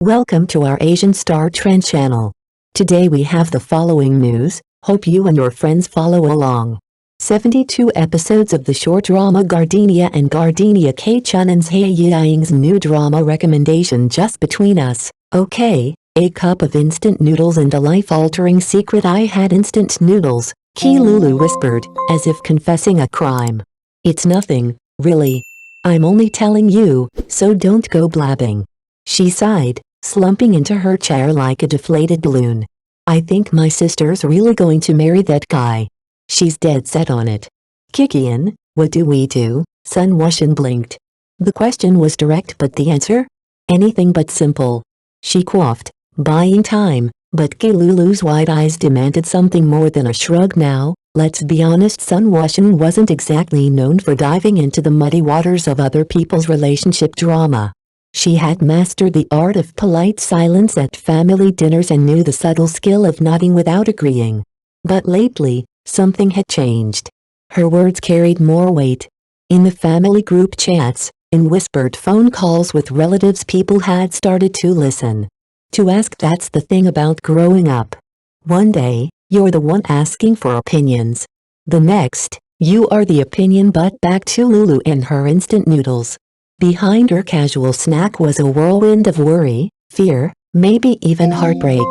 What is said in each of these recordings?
Welcome to our Asian Star Trend channel. Today we have the following news, hope you and your friends follow along. 72 episodes of the short drama Gardenia and Gardenia. K-Chun and Zhai Yiying's new drama recommendation. Just between us, okay, a cup of instant noodles and a life-altering secret. I had instant noodles, Lulu whispered, as if confessing a crime. It's nothing, really. I'm only telling you, so don't go blabbing. She sighed, slumping into her chair like a deflated balloon. I think my sister's really going to marry that guy. She's dead set on it. Kikian, what do we do? Sun Wuxian blinked. The question was direct, but the answer? Anything but simple. She coughed, buying time, but Lulu's wide eyes demanded something more than a shrug. Now, let's be honest, Sun Wuxian wasn't exactly known for diving into the muddy waters of other people's relationship drama. She had mastered the art of polite silence at family dinners and knew the subtle skill of nodding without agreeing. But lately, something had changed. Her words carried more weight. In the family group chats, in whispered phone calls with relatives, people had started to listen. To ask. That's the thing about growing up. One day, you're the one asking for opinions. The next, you are the opinion. But back to Lulu and her instant noodles. Behind her casual snack was a whirlwind of worry, fear, maybe even heartbreak.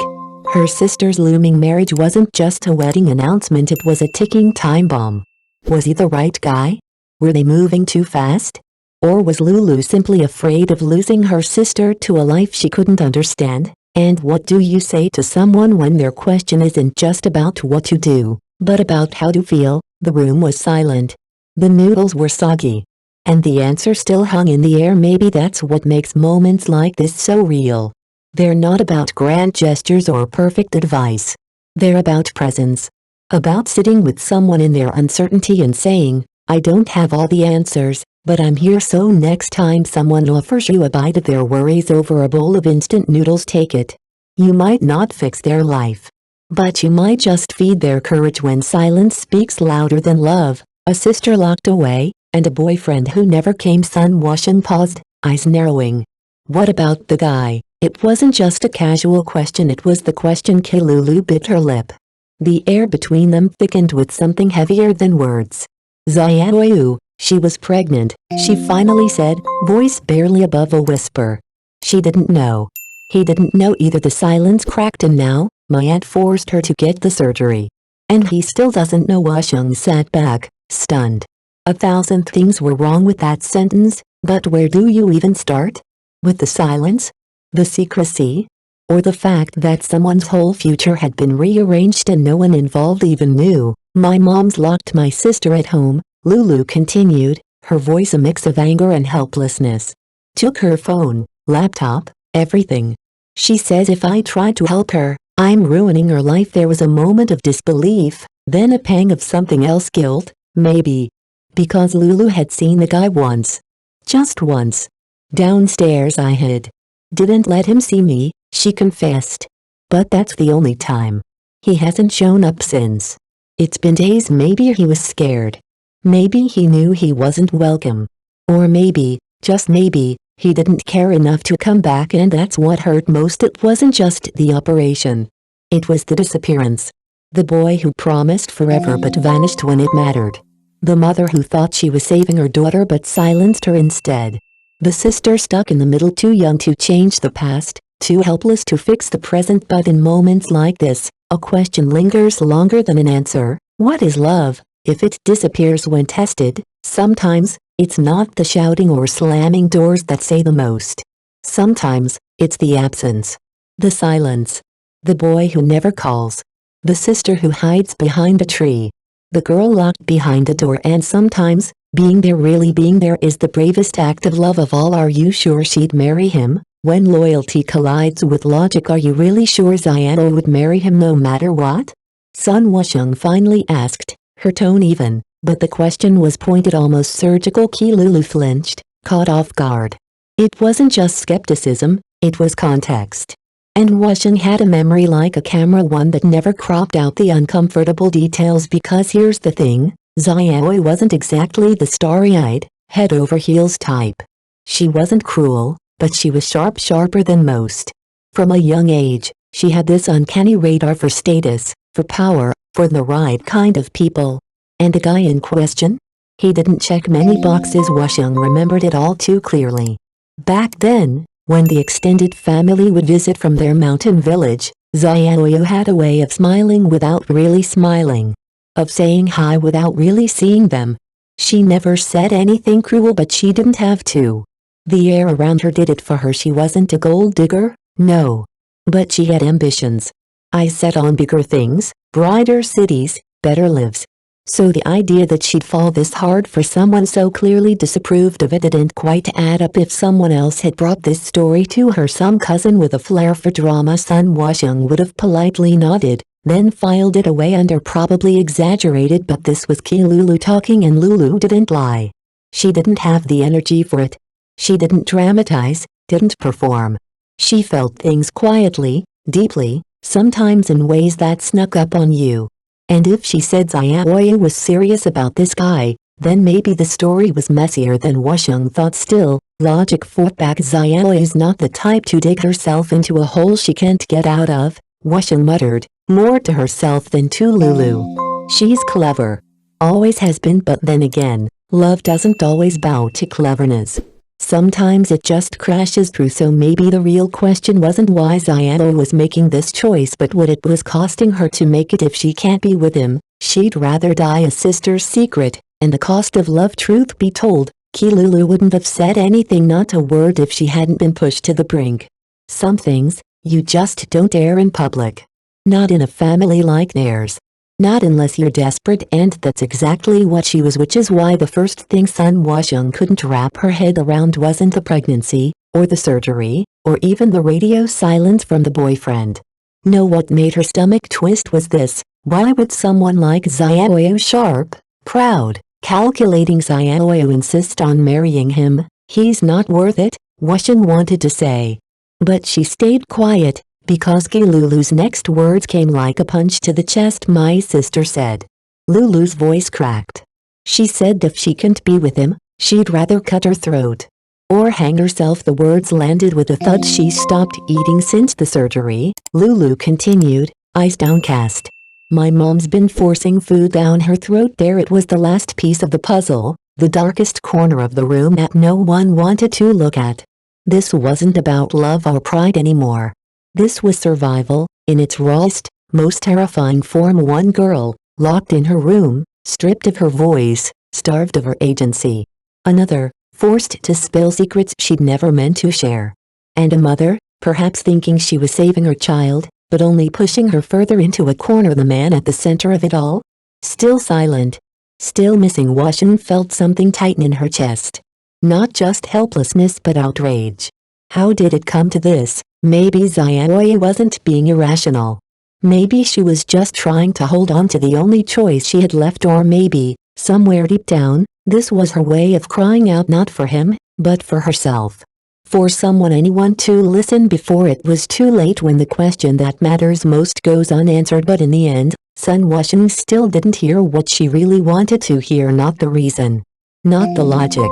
Her sister's looming marriage wasn't just a wedding announcement, it was a ticking time bomb. Was he the right guy? Were they moving too fast? Or was Lulu simply afraid of losing her sister to a life she couldn't understand? And what do you say to someone when their question isn't just about what to do, but about how to feel? The room was silent. The noodles were soggy. And the answer still hung in the air. Maybe that's what makes moments like this so real. They're not about grand gestures or perfect advice. They're about presence. About sitting with someone in their uncertainty and saying, I don't have all the answers, but I'm here. So next time someone offers you a bite of their worries over a bowl of instant noodles, take it. You might not fix their life, but you might just feed their courage. When silence speaks louder than love, a sister locked away, and a boyfriend who never came. Sun Wuxian paused, eyes narrowing. What about the guy? It wasn't just a casual question, it was the question. Lulu bit her lip. The air between them thickened with something heavier than words. Zhai Yiying, she was pregnant, she finally said, voice barely above a whisper. She didn't know. He didn't know either. The silence cracked, and now, my aunt forced her to get the surgery. And he still doesn't know. Wuxian sat back, stunned. 1,000 things were wrong with that sentence, but where do you even start? With the silence? The secrecy? Or the fact that someone's whole future had been rearranged and no one involved even knew? My mom's locked my sister at home, Lulu continued, her voice a mix of anger and helplessness. Took her phone, laptop, everything. She says if I try to help her, I'm ruining her life. There was a moment of disbelief, then a pang of something else. Guilt, maybe. Because Lulu had seen the guy once. Just once. Downstairs. I hid. Didn't let him see me, she confessed. But that's the only time. He hasn't shown up since. It's been days. Maybe he was scared. Maybe he knew he wasn't welcome. Or maybe, just maybe, he didn't care enough to come back, and that's what hurt most. It wasn't just the operation. It was the disappearance. The boy who promised forever but vanished when it mattered. The mother who thought she was saving her daughter but silenced her instead. The sister stuck in the middle, too young to change the past, too helpless to fix the present. But in moments like this, a question lingers longer than an answer. What is love, if it disappears when tested? Sometimes, it's not the shouting or slamming doors that say the most. Sometimes, it's the absence. The silence. The boy who never calls. The sister who hides behind a tree. The girl locked behind a door. And sometimes, being there, really being there, is the bravest act of love of all. Are you sure she'd marry him? When loyalty collides with logic, are you really sure Zhai Yiying would marry him no matter what? Sun Wuxian finally asked, her tone even, but the question was pointed, almost surgical. Lulu flinched, caught off guard. It wasn't just skepticism, it was context. And Wuxian had a memory like a camera, one that never cropped out the uncomfortable details. Because here's the thing, Zhai Yiying wasn't exactly the starry-eyed, head-over-heels type. She wasn't cruel, but she was sharper than most. From a young age, she had this uncanny radar for status, for power, for the right kind of people. And the guy in question? He didn't check many boxes. Washung remembered it all too clearly. Back then, when the extended family would visit from their mountain village, Zhai Yiying had a way of smiling without really smiling. Of saying hi without really seeing them. She never said anything cruel, but she didn't have to. The air around her did it for her. She wasn't a gold digger, no. But she had ambitions. Eyes set on bigger things, brighter cities, better lives. So the idea that she'd fall this hard for someone so clearly disapproved of it didn't quite add up. If someone else had brought this story to her, some cousin with a flair for drama, Sun Washung would have politely nodded, then filed it away under probably exaggerated. But this was Lulu talking, and Lulu didn't lie. She didn't have the energy for it. She didn't dramatize, didn't perform. She felt things quietly, deeply, sometimes in ways that snuck up on you. And if she said Zhai Yiying was serious about this guy, then maybe the story was messier than Washung thought. Still, logic fought back. Zhai Yiying's not the type to dig herself into a hole she can't get out of, Washung muttered, more to herself than to Lulu. She's clever. Always has been, but then again, love doesn't always bow to cleverness. Sometimes it just crashes through. So maybe the real question wasn't why Zhai Yiying was making this choice, but what it was costing her to make it. If she can't be with him, she'd rather die a sister's secret, and the cost of love. Truth be told, Lulu wouldn't have said anything, not a word, if she hadn't been pushed to the brink. Some things, you just don't air in public. Not in a family like theirs. Not unless you're desperate, and that's exactly what she was, which is why the first thing Sun Washung couldn't wrap her head around wasn't the pregnancy, or the surgery, or even the radio silence from the boyfriend. No, what made her stomach twist was this: why would someone like Zhai Yiying, sharp, proud, calculating Zhai Yiying, insist on marrying him? He's not worth it, Washung wanted to say. But she stayed quiet, because Lulu's next words came like a punch to the chest. My sister said. Lulu's voice cracked. She said if she couldn't be with him, she'd rather cut her throat. Or hang herself. The words landed with a thud. She stopped eating since the surgery, Lulu continued, eyes downcast. My mom's been forcing food down her throat. There it was, the last piece of the puzzle, the darkest corner of the room that no one wanted to look at. This wasn't about love or pride anymore. This was survival, in its rawest, most terrifying form. One girl, locked in her room, stripped of her voice, starved of her agency. Another, forced to spill secrets she'd never meant to share. And a mother, perhaps thinking she was saving her child, but only pushing her further into a corner. The man at the center of it all? Still silent. Still missing. Washung felt something tighten in her chest. Not just helplessness, but outrage. How did it come to this? Maybe Zhai Yiying wasn't being irrational. Maybe she was just trying to hold on to the only choice she had left. Or maybe, somewhere deep down, this was her way of crying out, not for him, but for herself. For someone, anyone, to listen before it was too late, when the question that matters most goes unanswered. But in the end, Sun Washung still didn't hear what she really wanted to hear. Not the reason. Not the logic.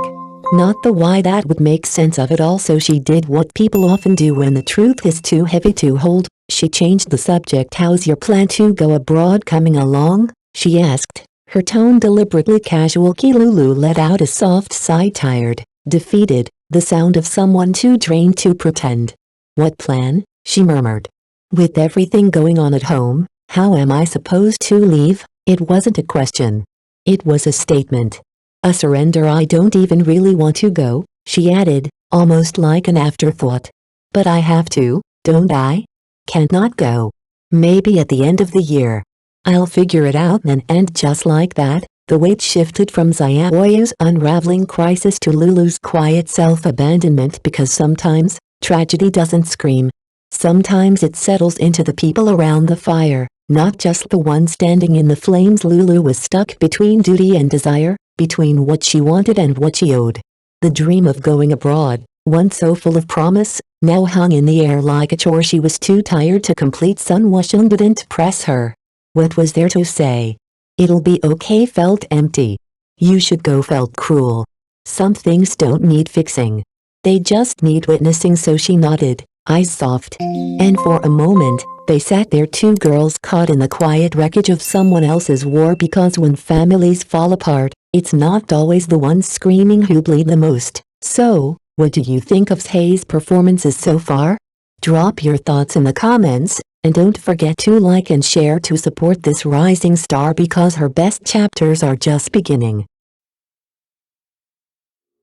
Not the why that would make sense of it all. So she did what people often do when the truth is too heavy to hold. She changed the subject. How's your plan to go abroad coming along? She asked, her tone deliberately casual. Lulu let out a soft sigh, tired, defeated, the sound of someone too drained to pretend. What plan? She murmured. With everything going on at home, how am I supposed to leave? It wasn't a question. It was a statement. A surrender. I don't even really want to go, she added, almost like an afterthought. But I have to, don't I? Can't not go. Maybe at the end of the year. I'll figure it out then. And just like that, the weight shifted from Zhai Yiying's unraveling crisis to Lulu's quiet self-abandonment. Because sometimes, tragedy doesn't scream. Sometimes it settles into the people around the fire, not just the one standing in the flames. Lulu was stuck between duty and desire, between what she wanted and what she owed. The dream of going abroad, once so full of promise, now hung in the air like a chore she was too tired to complete. Sun Washung didn't press her. What was there to say? It'll be okay felt empty. You should go felt cruel. Some things don't need fixing. They just need witnessing. So she nodded, eyes soft. And for a moment, they sat there, two girls caught in the quiet wreckage of someone else's war, because when families fall apart, it's not always the ones screaming who bleed the most. So, what do you think of Zhai's performances so far? Drop your thoughts in the comments, and don't forget to like and share to support this rising star, because her best chapters are just beginning.